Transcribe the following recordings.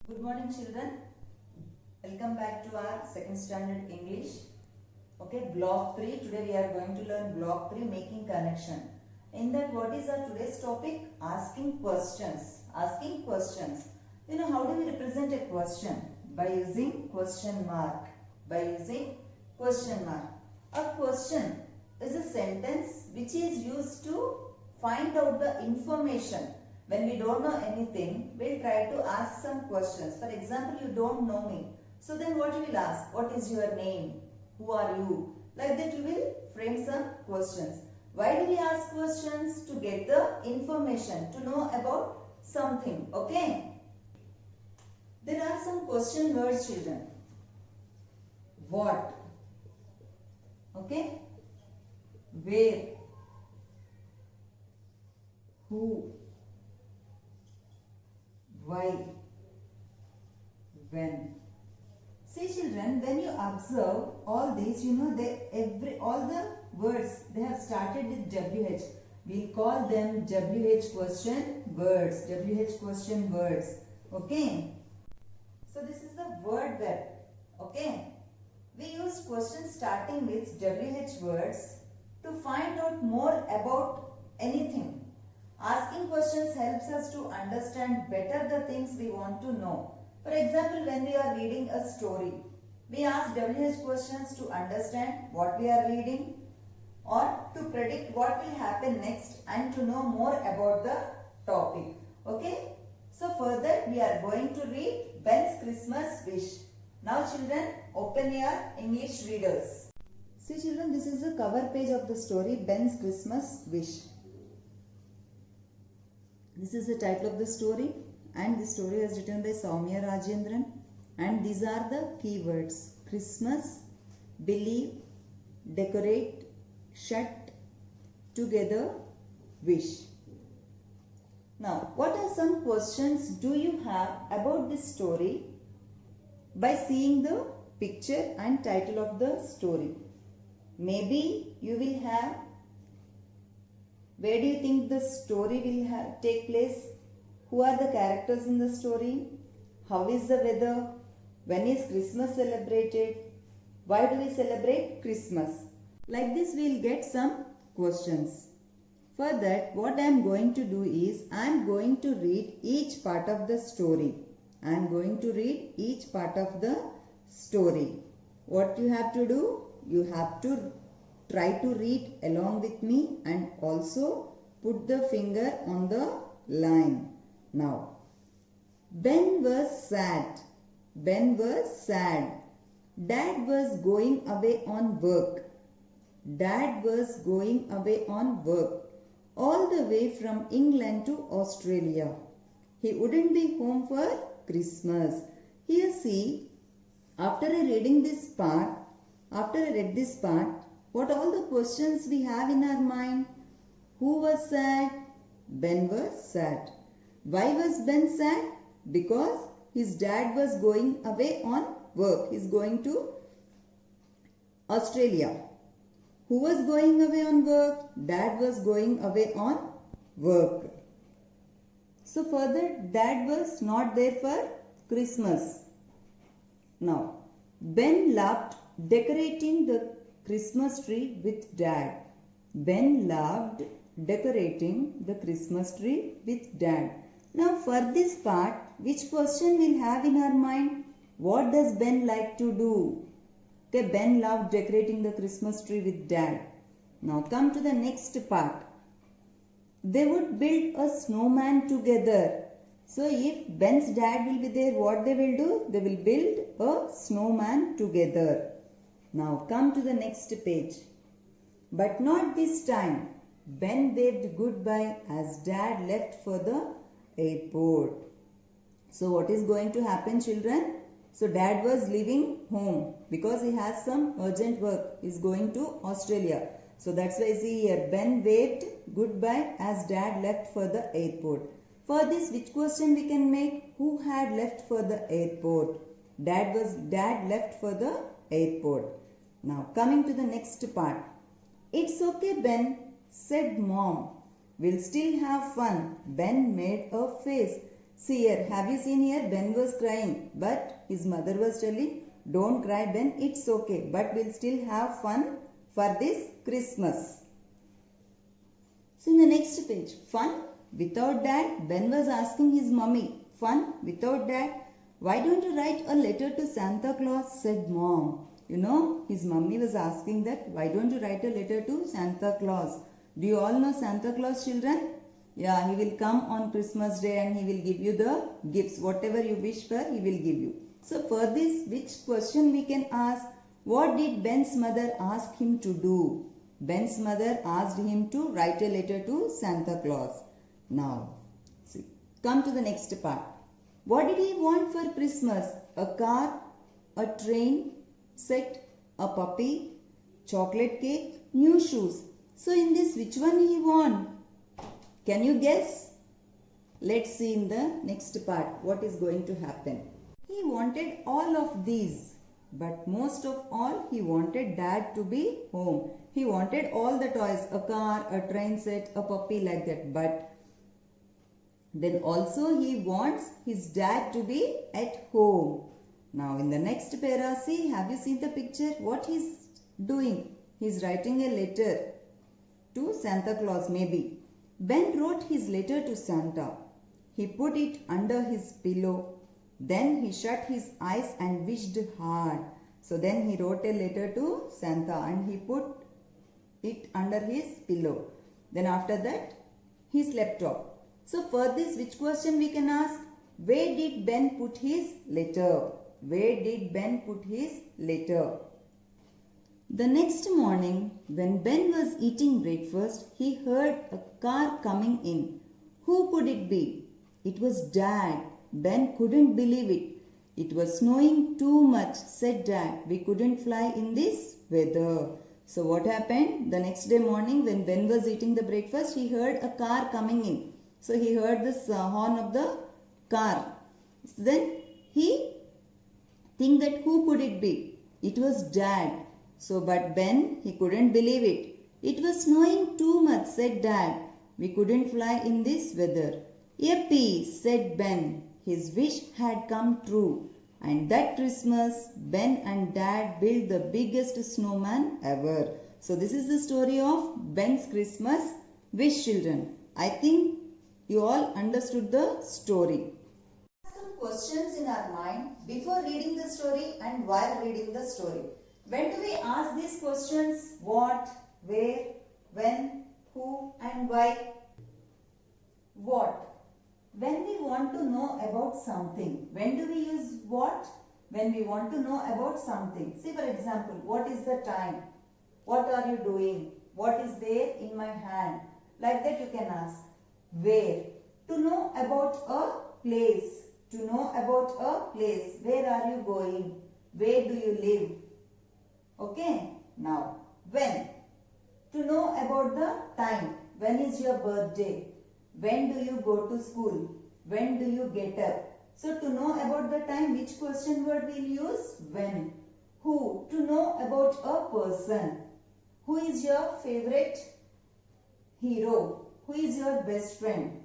Good morning children. Welcome back to our second standard English. Okay, block 3. Today we are going to learn block 3, making connection. In that, what is our today's topic? Asking questions. Asking questions. You know, how do we represent a question? By using question mark. By using question mark. A question is a sentence which is used to find out the information. When we don't know anything, we'll try to ask some questions. For example, you don't know me. So then what you will ask? What is your name? Who are you? Like that you will frame some questions. Why do we ask questions? To get the information, to know about something. Okay? There are some question words, children. What? Okay? Where? Who? Why? When? See children, when you observe all these, you know, all the words, they have started with WH. We'll call them WH question words. WH question words. Okay. So this is the word web. Okay. We use questions starting with WH words to find out more about anything. Asking questions helps us to understand better the things we want to know. For example, when we are reading a story, we ask WH questions to understand what we are reading or to predict what will happen next and to know more about the topic. Okay? So further, we are going to read Ben's Christmas Wish. Now children, open your English readers. See children, this is the cover page of the story Ben's Christmas Wish. This is the title of the story, and the story is written by Soumya Rajendran, and these are the keywords: Christmas, believe, decorate, shut, together, wish. Now, what are some questions do you have about this story by seeing the picture and title of the story? Maybe you will have, where do you think the story will take place? Who are the characters in the story? How is the weather? When is Christmas celebrated? Why do we celebrate Christmas? Like this we will get some questions. For that, what I am going to do is, I am going to read each part of the story. I am going to read each part of the story. What you have to do? You have to try to read along with me and also put the finger on the line. Now, Ben was sad. Ben was sad. Dad was going away on work. Dad was going away on work. All the way from England to Australia. He wouldn't be home for Christmas. Here see, after I read this part, what all the questions we have in our mind? Who was sad? Ben was sad. Why was Ben sad? Because his dad was going away on work. He is going to Australia. Who was going away on work? Dad was going away on work. So further, Dad was not there for Christmas. Now, Ben loved decorating the Christmas tree with Dad. Ben loved decorating the Christmas tree with Dad. Now for this part, which question we'll have in our mind? What does Ben like to do? Okay, Ben loved decorating the Christmas tree with Dad. Now come to the next part. They would build a snowman together. So if Ben's dad will be there, what they will do? They will build a snowman together. Now come to the next page. But not this time. Ben waved goodbye as Dad left for the airport. So what is going to happen, children? So Dad was leaving home because he has some urgent work. He is going to Australia. So that's why see here, Ben waved goodbye as Dad left for the airport. For this, which question we can make? Who had left for the airport? Dad left for the airport. Now coming to the next part. It's okay, Ben, said Mom. We'll still have fun. Ben made a face. See here, have you seen here? Ben was crying, but his mother was telling, don't cry Ben, it's okay, but we'll still have fun for this Christmas. So in the next page, fun without dad. Ben was asking his mummy, fun without dad. Why don't you write a letter to Santa Claus? Said mom. You know, his mummy was asking that, why don't you write a letter to Santa Claus? Do you all know Santa Claus, children? Yeah, he will come on Christmas Day and he will give you the gifts. Whatever you wish for, he will give you. So for this, which question we can ask? What did Ben's mother ask him to do? Ben's mother asked him to write a letter to Santa Claus. Now, see, come to the next part. What did he want for Christmas? A car, a train set, a puppy, chocolate cake, new shoes. So in this, which one he want? Can you guess? Let's see in the next part what is going to happen. He wanted all of these, but most of all he wanted dad to be home. He wanted all the toys, a car, a train set, a puppy, like that. But then also he wants his dad to be at home. Now in the next para, see, have you seen the picture? What he's doing? He's writing a letter to Santa Claus maybe. Ben wrote his letter to Santa. He put it under his pillow. Then he shut his eyes and wished hard. So then he wrote a letter to Santa and he put it under his pillow. Then after that, he slept off. So for this, which question we can ask? Where did Ben put his letter? Where did Ben put his letter? The next morning, when Ben was eating breakfast, he heard a car coming in. Who could it be? It was Dad. Ben couldn't believe it. It was snowing too much, said Dad. We couldn't fly in this weather. So what happened? The next day morning, when Ben was eating the breakfast, he heard a car coming in. So he heard this horn of the car. Then he think that who could it be? It was Dad. So but Ben, he couldn't believe it. It was snowing too much, said Dad. We couldn't fly in this weather. Yippee, said Ben. His wish had come true. And that Christmas, Ben and Dad built the biggest snowman ever. So this is the story of Ben's Christmas wish, children. I think you all understood the story. Some questions in our mind before reading the story and while reading the story. When do we ask these questions? What, where, when, who and why? What? When we want to know about something. When do we use what? When we want to know about something. See, for example, what is the time? What are you doing? What is there in my hand? Like that you can ask. Where? To know about a place. To know about a place. Where are you going? Where do you live? Okay. Now, when? To know about the time. When is your birthday? When do you go to school? When do you get up? So to know about the time, which question word we'll use? When. Who? To know about a person. Who is your favorite hero? Who is your best friend?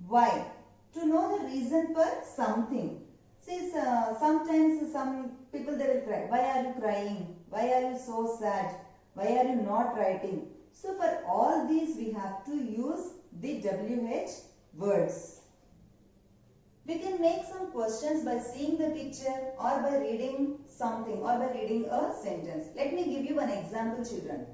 Why? To know the reason for something. See, sometimes some people they will cry. Why are you crying? Why are you so sad? Why are you not writing? So for all these we have to use the WH words. We can make some questions by seeing the picture or by reading something or by reading a sentence. Let me give you one example, children.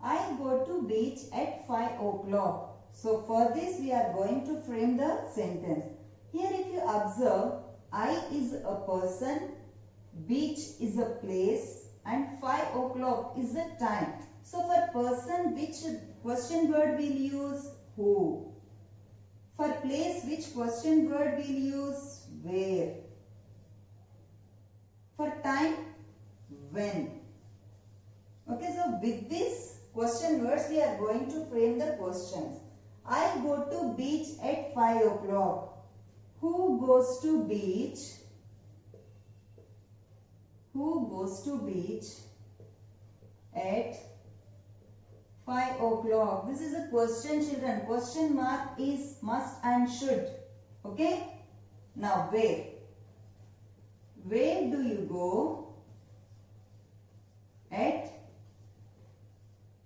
I go to beach at 5 o'clock. So for this we are going to frame the sentence. Here if you observe, I is a person, beach is a place and 5 o'clock is the time. So for person, which question word we'll use? Who. For place, which question word we'll use? Where. For time, when. Okay, so with these question words we are going to frame the questions. I go to beach at 5 o'clock. Who goes to beach? Who goes to beach at 5 o'clock? This is a question, children. Question mark is must and should. Okay. Now where? Where do you go at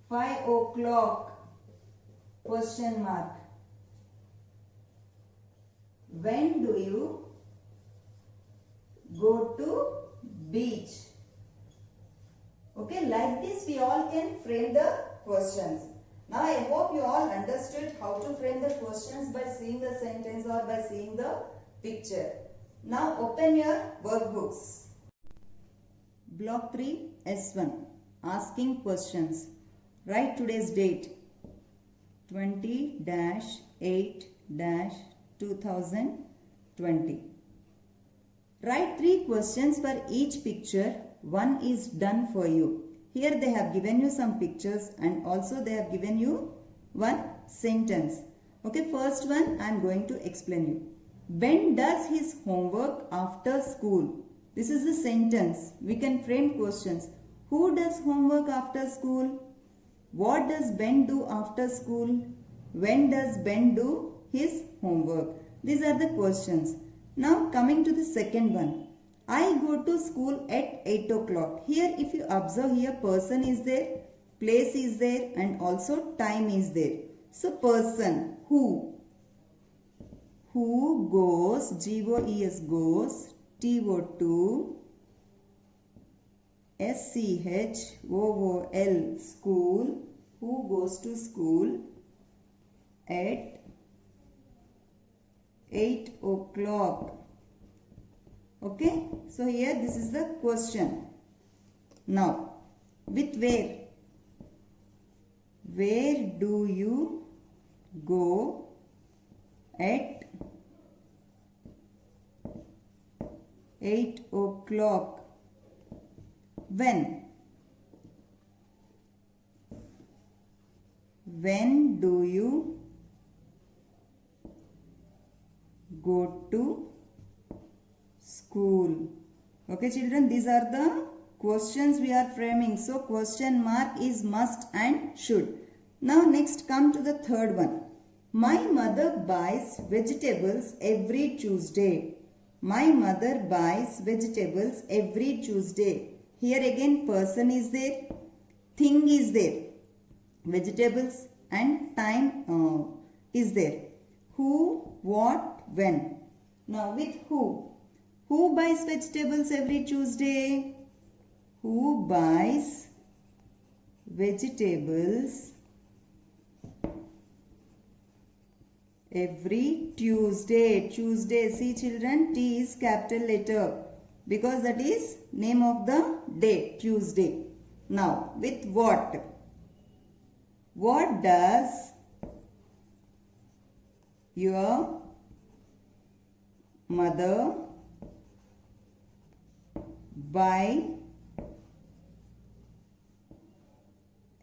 5 o'clock? Question mark. When do you go to beach? Okay, like this we all can frame the questions. Now I hope you all understood how to frame the questions by seeing the sentence or by seeing the picture. Now open your workbooks. Block 3 S1 asking questions. Write today's date 20-8-2020. Write 3 questions for each picture. One is done for you. Here they have given you some pictures and also they have given you one sentence. Okay, first one I am going to explain you. Ben does his homework after school. This is a sentence. We can frame questions. Who does homework after school? What does Ben do after school? When does Ben do his homework? These are the questions. Now coming to the second one. I go to school at 8 o'clock. Here if you observe here person is there, place is there and also time is there. So person, who? Who goes, G-O-E-S goes, T-O-2, S-C-H-O-O-L school, who goes to school at 8 o'clock. Okay, so here this is the question. Now, with where? Where do you go at 8 o'clock? When? When do you go to school? Okay children, these are the questions we are framing. So question mark is must and should. Now next come to the third one. My mother buys vegetables every Tuesday. My mother buys vegetables every Tuesday. Here again person is there, thing is there, vegetables and time is there. Who, what, when. Now with who? Who buys vegetables every Tuesday? Who buys vegetables every Tuesday? Tuesday, see children, T is capital letter because that is name of the day, Tuesday. Now with what? What does your mother buy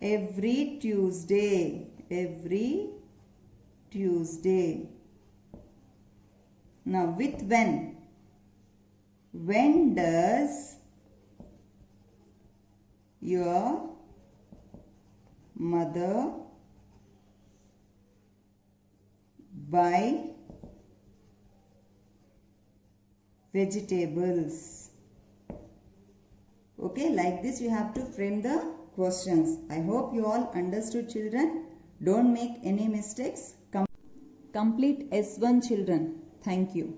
every Tuesday? Every Tuesday. Now with when? When does your mother buy vegetables? Okay, like this you have to frame the questions. I hope you all understood children. Don't make any mistakes. Complete S1 children. Thank you.